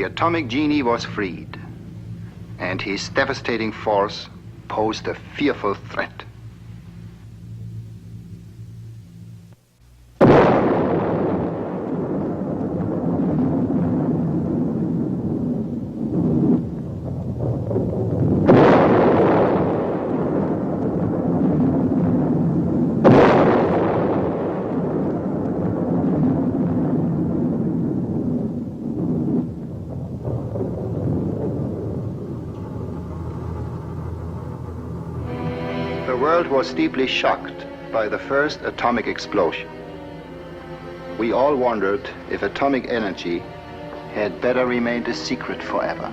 the atomic genie was freed, and his devastating force posed a fearful threat. The world was deeply shocked by the first atomic explosion. We all wondered if atomic energy had better remained a secret forever.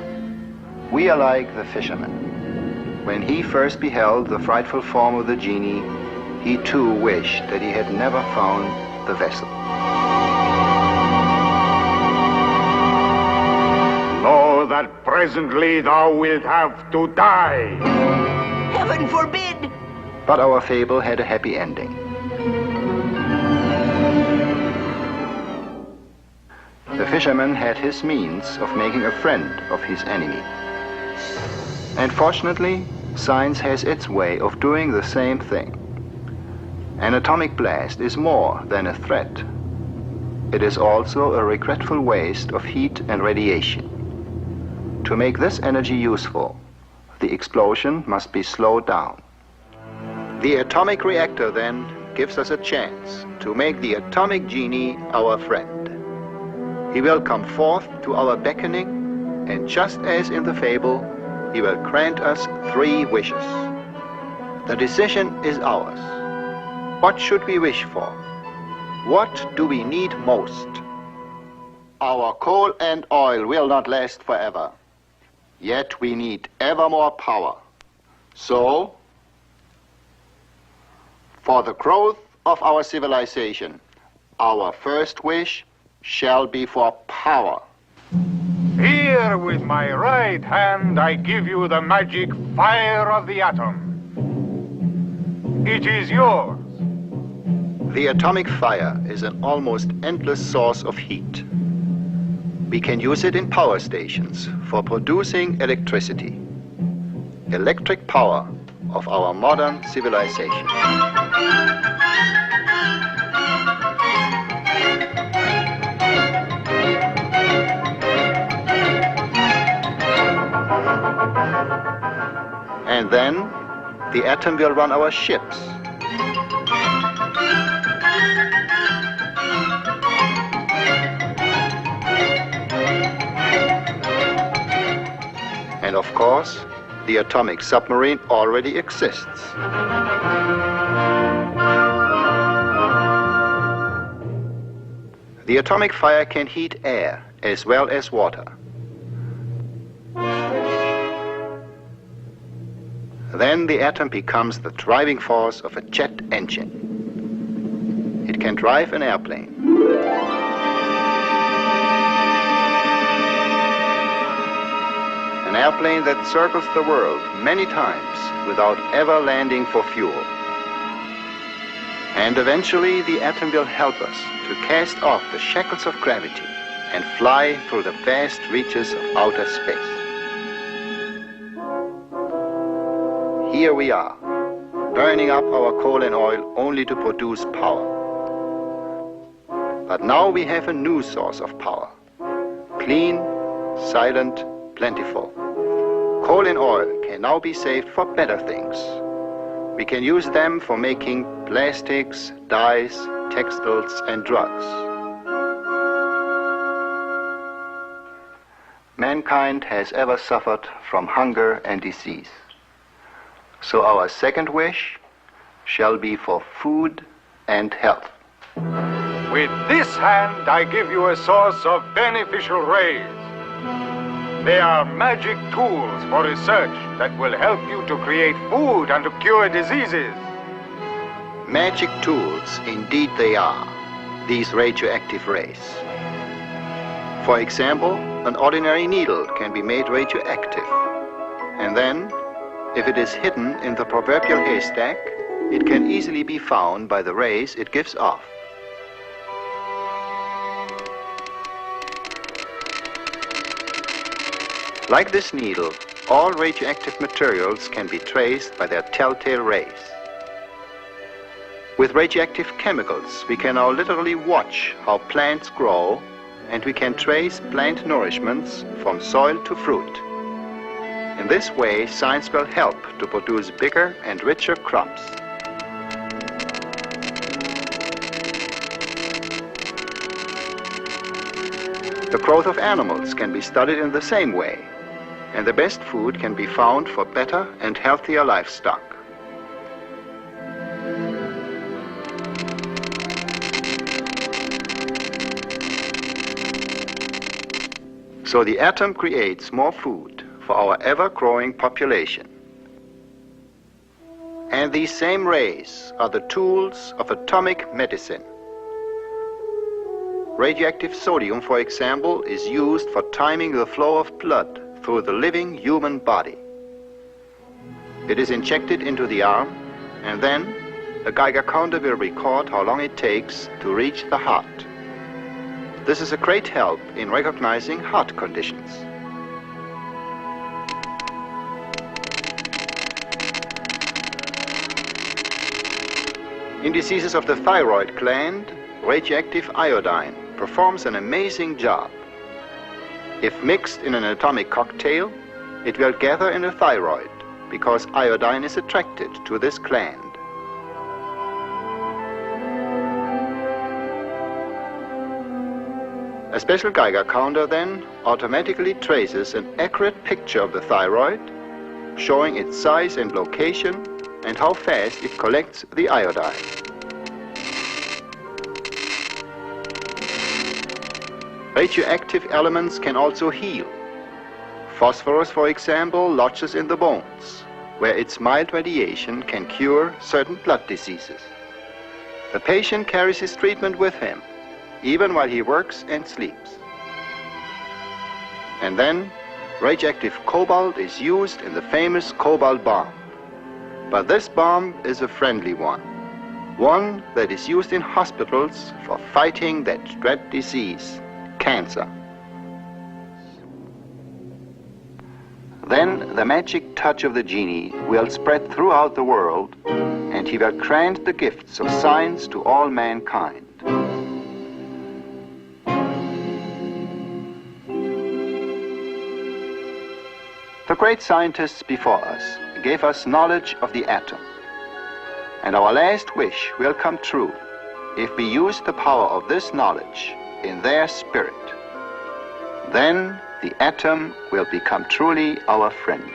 We are like the fisherman. When he first beheld the frightful form of the genie, he too wished that he had never found the vessel. Know that presently thou wilt have to die. Heaven forbid! But our fable had a happy ending. The fisherman had his means of making a friend of his enemy. And fortunately, science has its way of doing the same thing. An atomic blast is more than a threat. It is also a regretful waste of heat and radiation. To make this energy useful, the explosion must be slowed down. The atomic reactor, then, gives us a chance to make the atomic genie our friend. He will come forth to our beckoning, and just as in the fable, he will grant us 3 wishes. The decision is ours. What should we wish for? What do we need most? Our coal and oil will not last forever, yet we need ever more power. So, for the growth of our civilization, our first wish shall be for power. Here with my right hand I give you the magic fire of the atom. It is yours. The atomic fire is an almost endless source of heat. We can use it in power stations for producing electricity. Electric power of our modern civilization. And then the atom will run our ships. And of course, the atomic submarine already exists. The atomic fire can heat air as well as water. Then the atom becomes the driving force of a jet engine. It can drive an airplane. An airplane that circles the world many times without ever landing for fuel. And eventually the atom will help us to cast off the shackles of gravity and fly through the vast reaches of outer space. Here we are, burning up our coal and oil only to produce power. But now we have a new source of power. Clean, silent, plentiful. Coal and oil can now be saved for better things. We can use them for making plastics, dyes, textiles, and drugs. Mankind has ever suffered from hunger and disease. So our second wish shall be for food and health. With this hand I give you a source of beneficial rays. They are magic tools for research that will help you to create food and to cure diseases. Magic tools, indeed they are, these radioactive rays. For example, an ordinary needle can be made radioactive. And then, if it is hidden in the proverbial haystack, it can easily be found by the rays it gives off. Like this needle, all radioactive materials can be traced by their telltale rays. With radioactive chemicals, we can now literally watch how plants grow, and we can trace plant nourishments from soil to fruit. In this way, science will help to produce bigger and richer crops. The growth of animals can be studied in the same way, and the best food can be found for better and healthier livestock. So the atom creates more food for our ever-growing population. And these same rays are the tools of atomic medicine. Radioactive sodium, for example, is used for timing the flow of blood through the living human body. It is injected into the arm, and then a Geiger counter will record how long it takes to reach the heart. This is a great help in recognizing heart conditions. In diseases of the thyroid gland, radioactive iodine performs an amazing job. If mixed in an atomic cocktail, it will gather in the thyroid because iodine is attracted to this gland. A special Geiger counter then automatically traces an accurate picture of the thyroid, showing its size and location and how fast it collects the iodine. Radioactive elements can also heal. Phosphorus, for example, lodges in the bones, where its mild radiation can cure certain blood diseases. The patient carries his treatment with him, even while he works and sleeps. And then, radioactive cobalt is used in the famous cobalt bomb. But this bomb is a friendly one that is used in hospitals for fighting that dread disease, cancer. Then the magic touch of the genie will spread throughout the world, and he will grant the gifts of science to all mankind. The great scientists before us gave us knowledge of the atom, and our last wish will come true if we use the power of this knowledge in their spirit. Then the atom will become truly our friend.